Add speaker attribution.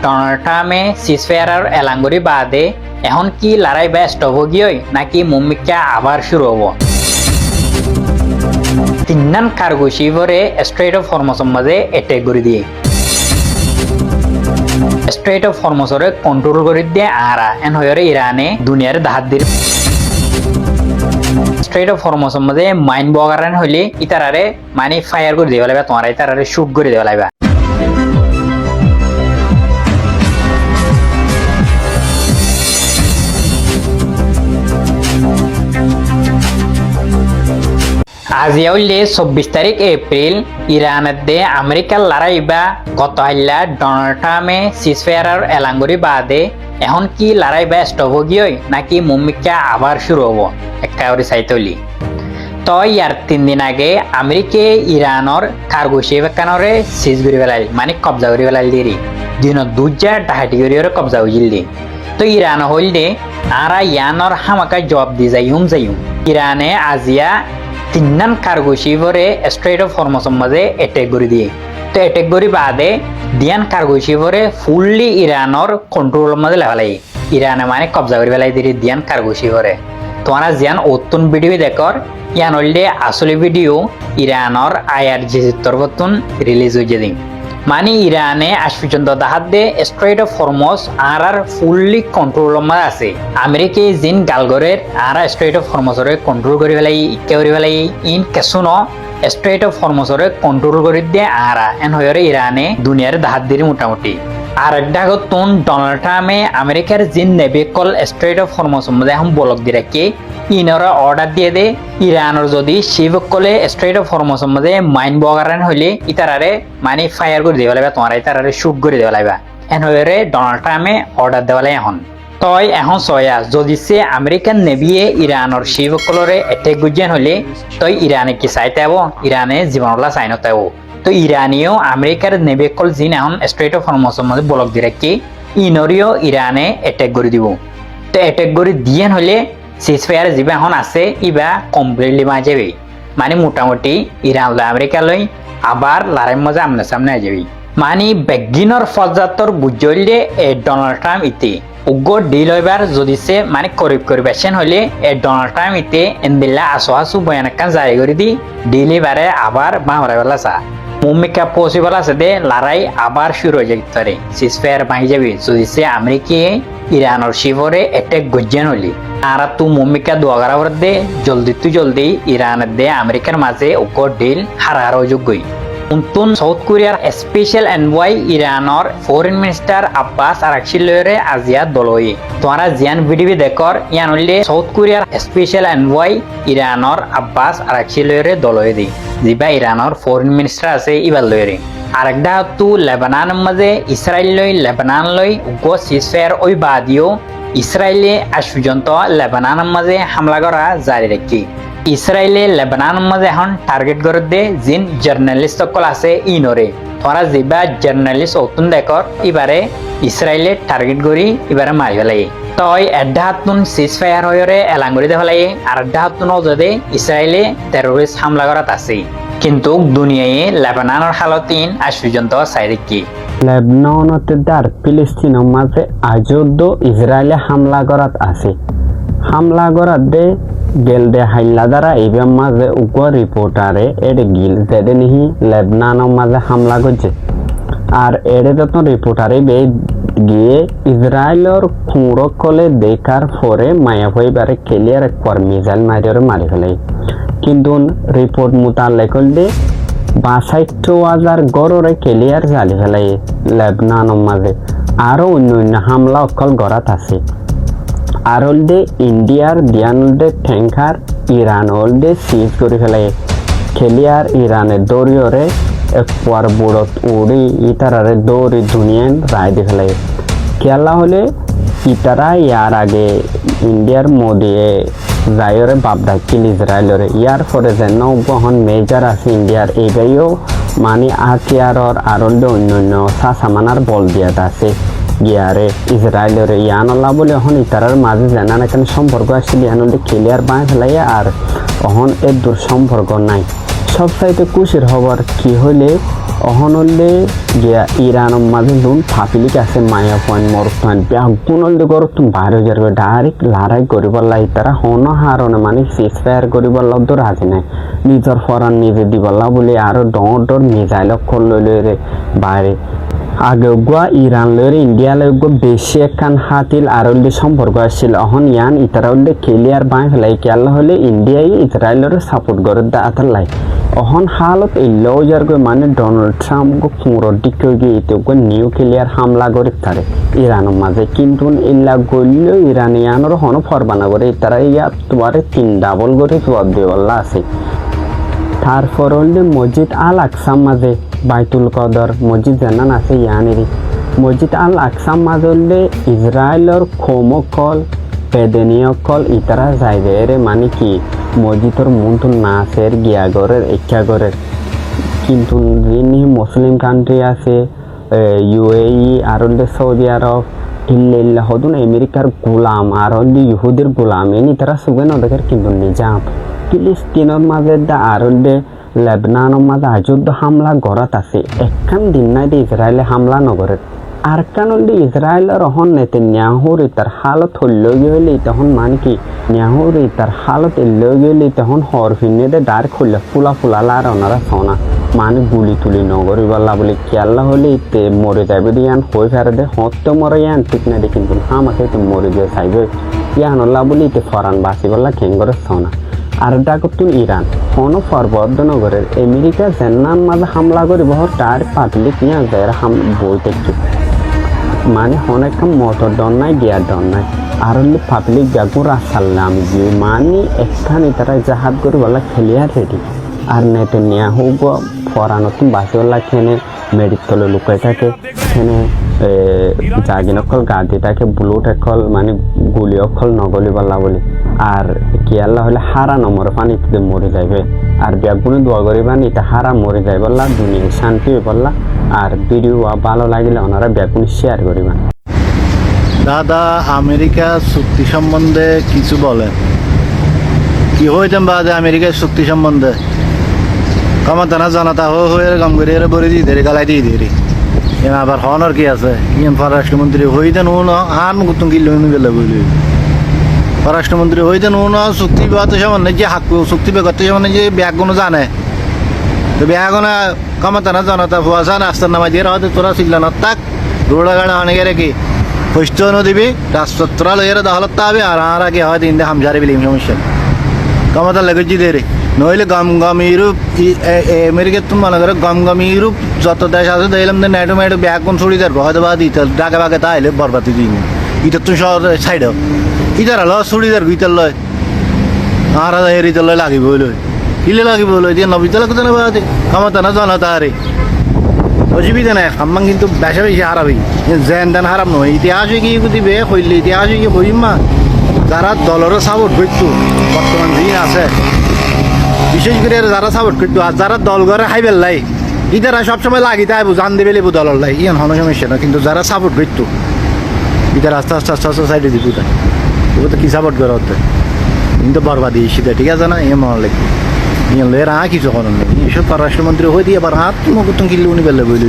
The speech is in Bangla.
Speaker 1: ডোনাল্ড ট্রাম্পে সিজফায়ার এলাঙ্গুরি বাদে এখন কি লড়াই বা স্টপ হগিয়ই নাকি মুম্মিকা আবার শুরু হব তিন্নান কার্গো শিবরে স্ট্রেট অফ হরমুজের মাঝে অ্যাটাক করে দিয়ে স্ট্রেট অফ হরমুজরে কন্ট্রোল করে দিয়ে আরা এন হয়রে ইরানে দুনিয়ার ধার দিয়ে স্ট্রেট অফ হরমুজের মাঝে মাইন বগারান হইলে ইতারারে মানে ফায়ার করে দেওয়া লাগবে তোমার ইতারারে শুট করে দেওয়া লাগবে আজি হইলে 24 তারিখ এপ্রিল ইরানের দে আমেরিকার লড়াই বা গত হাইলা ডোনাল্ড ট্রাম্পে সিজফায়ার এলাঙ্গুরি বাদে এখন কি লড়াই বা স্টপ হগিয়ই নাকি মুম্মিকা আবার শুরু হব একটা করে চাইতে হলি তো ইয়ার 3 দিন আগে আমেরিকা ইরানের কার্গো শিপ একানরে সিজ করে ফেলাইল মানে কবজা করে ফেলাইল দিরি দিন দুজা ডাহাটি করে কবজা হইল দি তো ইরান হইলে আরা ইয়ানর হামাকা জবাব দি যাইম ইরানে আজিয়া তিন্নান কার্গো শিবরে স্ট্রেট অফ হরমুজের মাঝে অ্যাটাক করে দিয়ে তো অ্যাটাক করে বাদে দিয়ান কার্গো শিবরে ফুললি ইরানর কন্ট্রোলের মাঝে লেভালাই ইরানে মানে কবজা করে ফেলাই দিয়ে দিয়ান কার্গো শিবরে তোমরা জিয়ান অতুন ভিডিও দেখর ইয়ান হইলে আসলে ভিডিও ইরানর IRGC তরফতুন রিলিজ হয়ে দিন মানে ইরানে আজ পর্যন্ত দাহাত দে স্ট্রেট অফ হরমুজ আর ফুললি কন্ট্রোলের মাঝে আছে আমেরিকা জিন গালগরের আর স্ট্রেট অফ হরমুজরে কন্ট্রোল করে ফেলাই ইকে করে ফেলাই ইন কেসুনো স্ট্রেট অফ হরমুজরে কন্ট্রোল করে দিয়ে আর এন হয়রে ইরানে দুনিয়ার দাহাত দিয়ে মোটামুটি আর একটা তুন ডোনাল্ড ট্রাম্পে আমেরিকার জিন নেভি কল স্ট্রেট অফ হরমুজের মধ্যে এখন বলক দিয়ে রাখি ইনরা অর্ডার দিয়ে দে ইরানের যদি শিব কলে স্ট্রেট অফ হরমুজের মধ্যে মাইন বগারান হইলে ইতারারে মানে ফায়ার করে দেওয়া লাগবে তোমার ইতারারে শুট করে দেওয়া লাগবে এন হয়ে ডোনাল্ড ট্রাম্পে অর্ডার দেওয়া লাগে এখন তই এখন সয়া যদি সে আমেরিকান নেভিয়ে ইরানের শিব কলরে অ্যাটাক গুজিয়ান হলে তই ইরানে কি চাইতে হব ইরানে জীবনলা চাইনতে হব তো ইরানিও আমেরিকার নেভি কল জিন এখন স্ট্রেট অফ হরমুজের মধ্যে ব্লক দিয়ে রাখি ইনরিও ইরানে অ্যাটাক করে দিব তো অ্যাটাক করে দিয়ে হলে সিজফায়ার যিবা এখন আছে ইবা কমপ্লিটলি মাই যাবে মানে মোটামুটি ইরান আমেরিকা লই আবার লড়াই মজা আমনে সামনে যাবে মানে বেগিনর ফজাতর বুঝলে ডোনাল্ড ট্রাম্প ইতে উগ্র ডিল হইবার যদি সে মানে করিবেন হলে ডোনাল্ড ট্রাম্প ইতে এনবিল্লা আসু বয়ানকান জারি করে দি ডিল এবারে আবার বাংলা বেলা চা মুম্মিকা পসিবল আছে দে লড়াই আবার শুরু হয়ে যেতে পারে সিজফায়ার ভাঙি যাবে যদি সে আমেরিকা ইরানের শিবরে অ্যাটাক গুজিয়ান হলি আর তু মুম্মিকা দোয়াগার দে জলদি ইরানের দে আমেরিকার মাঝে উগ্র ডিল হারার যোগ্যই উন্তুন সাউথ কোরিয়ার স্পেশাল এনভয় ইরানের ফরেন মিনিস্টার আব্বাস আরাকচি লয়রে আজিয়া দলই তোমরা জিয়ান ভিডিও দেখর ইয়ান হইলে সাউথ কোরিয়ার স্পেশাল এনভয় ইরানের আব্বাস আরাকচি লয়রে দলই দি যিবা ইরানের ফরেন মিনিস্টার আছে ইবার লয়রে আরেকটা তু লেবাননের মাঝে লেবানন লই উগ্র সিজফায়ার ওই বাদিও ইসরায়েলে আজ পর্যন্ত লেবাননের মাঝে হামলা করা জারি রাখি ইসরায়েলে লেবাননের মাঝে এখন টার্গেট করে দে জিন জার্নালিস্ট সকল আছে ইনরে তোমরা যিবা জার্নালিস্ট অতুন দেখর এবারে ইসরায়েলে টার্গেট করি এবারে মারি ফেলাই তই এড্ডা হাতুন সিজফায়ার হয়রে এলাঙ্গুরি দে ফেলাই আর এড্ডা হাতুনও যদি ইসরায়েলে টেরোরিস্ট হামলা করাত আছে কিন্তু দুনিয়ায় লেবাননের হালতিন আজ পর্যন্ত চাই দেখি
Speaker 2: লেবাননতে আর ফিলিস্তিনের মাঝে আজও ইসরায়েলে হামলা করাত আছে হামলা করাত দে গেল দে হাইলা দ্বারা এবার মাঝে উগ্র রিপোর্টারে এডে গিল যেদে নিহি লেবাননের মাঝে হামলা করছে আর এডে যত রিপোর্টারে বে গিয়ে ইসরায়েলের খুঁড়ক কলে দেখার পরে মায়া হইবারে ক্লিয়ার একবার মিসাইল মারিয়ে মারি ফেলে কিন্তু রিপোর্ট মোতালেক দে ৬২,০০০ গড়রে ক্লিয়ার জ্বালি ফেলাই লেবাননের মাঝে আরো অন্য হামলা অকল গড়াত আছে আর হলদে ইন্ডিয়ার দিয়ান হলদে ট্যাঙ্কার ইরান হলদে সিজ করে ফেলাই ক্লিয়ার ইরানের দৌড়িয়রে একবার বুড়ত উড়ি ইতারারে দৌড়ি দুনিয়ান রায় দিয়ে ফেলাই খেলা হলে ইতারা ইয়ার আগে ইন্ডিয়ার মোদিয়ে যাইরে বাপ ডাকিল ইসরায়েলরে ইয়ার পরে যেন বহন মেজর আছে ইন্ডিয়ার এইবাইও মানে হাতিয়ারর আর অন্য সামানার বল দিয়াত আছে গিয়ারে ইসরায়েলরে ইয়ানলা বলে এখন ইতারার মাঝে জানা এখানে সম্পর্ক আসছিল ইয়ানলে ক্লিয়ার বাঁ ফেলাই আর অহন এর দূর সম্পর্ক নাই সবচাইতে খুশির খবর কি হলে অহন হলে গিয়া ইরানের মাঝে যোন ফাপিলিক আছে মায়া পয়েন্ট মরুক পয়েন্ট বেগুন হলে গরু তুমি বাইরে যাবে ডাইরেক্ট লড়াই করিব লাই তারা হন হারণে মানে সিজ ফায়ার করিব তো রাজি নাই নিজের ফরান নিজে দিবলা বলে আরো ডর মিজাইল অক্ষর লইলে বাইরে আগে গুয়া ইরান লইরে ইন্ডিয়া লই বেশি একখান হাতিল আর সম্পর্ক আসছিল অহন ইয়ান ইতারা হলে ক্লিয়ার বাই ফেলাই কেলা হলে ইন্ডিয়াই ইসরায়েলের সাপোর্ট করে দা আতার লাই অহন হালত ইল্লাও যার মানে ডোনাল্ড ট্রাম্প পুরো দিকে গিয়ে নিউক্লিয়ার হামলা করে তারে ইরানের মাঝে কিন্তু ইল্লা গড়লেও ইরানিয়ানের হন ফরবানা করে তারা ইয়া তোমার 3 ডাবল করে জবাব দেওয়াল্লা আছে তারপর হলে মসজিদ আল আকসাম মাঝে বাইতুল কদর মসজিদ জানান আছে ইয়ানেরই মসজিদ আল আকসাম মাঝে হলে ইসরায়েলের খোমকল বেদেনীয়কল ইতারা যাইবে মানে কি মসজিদের মূল নাচের গিয়াগরের ইচ্ছাগরের কিন্তু যিনি মুসলিম কান্ট্রি আছে ইউএই আর হলে সৌদি আরব ইল্লা হদুন আমেরিকার গোলাম আর হলে ইহুদের গোলাম এনি তারা সুবেন ওদের কিন্তু নিজাম ফিলিস্তিনের মাঝে দা আর হলে লেবনানের মাঝে আজুদ্দ হামলা গড়াত আছে একখান দিন নাই ইসরায়েলে হামলা নগরের আর কান হলে ইসরায়েলের অহন নেতে নিয়াহুর তার হালত হইল গেলে তখন মানে কি নিয়াহুর তার হালত এল গেলে তখন হর ফিনে দে ডাইরেক্ট খুললে ফুলা লার ওনারা সোনা মানে গুলি তুলি নগরী বললা বলে কেল্লা হলে ইতে মরে যাবে ইয়ান হয়ে ফেরে দে হতে মরে ইয়ান ঠিক না দেখি কিন্তু আমাকে তো মরে যায় চাইবে ইয়ান হল্লা বলে ইতে ফরান বাসি বললা খেঙ্গরে সোনা আর ডাকতুন ইরান কোনো পর্বত নগরের আমেরিকা জেন্নান মাঝে হামলা করি বহু তার পাবলিক নিয়ে যায় হাম বই দেখি মানে অনেক মটর ডর নাই গিয়ার ডর নাই আর হলে পাবলিক বেগুন রাস্তাল্লাম যে মানে একখানি তারা জাহাজ করে বলা খেলিয়া রেডি আর নেতে নিয়ে হোক ফরানতুন বাসিওয়ালা খেনে মেডিকেলে লুকাই থাকে খেনে জাগিন অকল গাদি থাকে বুলুট একল মানে গুলি অকল নগলি বললা বলি আর কি আল্লাহ হলে হারা নমর পানিতে মরে যাইবে আর বেগুনে দোয়া করিবা এটা হারা মরে যাই বললা দুনিয়া শান্তি বললা আর ভিডিও ভালো লাগিলে ওনারা বেগুন শেয়ার করিবা
Speaker 3: দাদা আমেরিকা চুক্তি সম্বন্ধে কিছু বলেন কি হইতেন বাদে আমেরিকার চুক্তি সম্বন্ধে ক্ষমতা না জানাতা হয়ে কাম করে বলে দিয়ে দেরি গালাই দিয়ে দেরি আবার হনর কি আছে ইন পররাষ্ট্রমন্ত্রী হইতেন ও না হান গুতুন কিলো গেলে বলি পররাষ্ট্রমন্ত্রী হইতেন ও না চুক্তি বিবাদ সামান্য যে হাক চুক্তি বেগত সামান্য যে ব্যাগ কোনো জানে তো ব্যাগ না ক্ষমতা না জানাতা ফুয়াশা রাস্তার নামা দিয়ে হয়তো তোরা চিল্লান তাক রোডা গাড়া অনেকে রেখে পৈষ্ঠনও দিবি রাস্তা লইয়ের দহলত হবে আর আর আগে হয়তো ইন্দে হামজারে বিলিম সমস্যা ক্ষমতা লেগেছি দেরি নইলে গম ইউরোপ আমেরিকার তুমি মনে করো গম ইউরোপ যত দেশ আছে দেখলাম যে নেটো মেটো ব্যাগ কোন ছড়ি দেবো হয়তো বা দিতে ডাকে বাগে তাইলে বরবাদি দিন ইটার তুমি শহর সাইড ইটার হলো ছড়ি দেব ইটার লয় আর হেরিতে লয় লাগিব লয় কিলে লাগিব লয় দিয়ে নবীতে লাগতে না বাদে ক্ষমতা না জানাতা আরে অসুবিধা নাই আমার কিন্তু বেশা বেশি হারাবি জেন দেন হারাম নয় ইতিহাস কি দিবে হইলে ইতিহাস কি হইম মা যারা দলেরও সাপোর্ট করতো বর্তমান দিন আছে বিশেষ করে যারা সাপোর্ট করতো আর যারা দল করে হাই বেল্লাই ইতারা সবসময় লাগি তাই জান দেবে লেবু দলের লাই ইয়ান হন সমস্যা না কিন্তু যারা সাপোর্ট করতো ইতার আস্তে আস্তে আস্তে আস্তে সাইডে দিত তাই ও তো কি সাপোর্ট করে হতে কিন্তু বরবাদি সেটা ঠিক আছে না ইয়ে মনে লাগবে ইয়ে লের কিছু করার নেই এইসব পররাষ্ট্রমন্ত্রী হয়ে দিয়ে আবার হাত মুখ তুমি কিনলে উনি বেলে বলে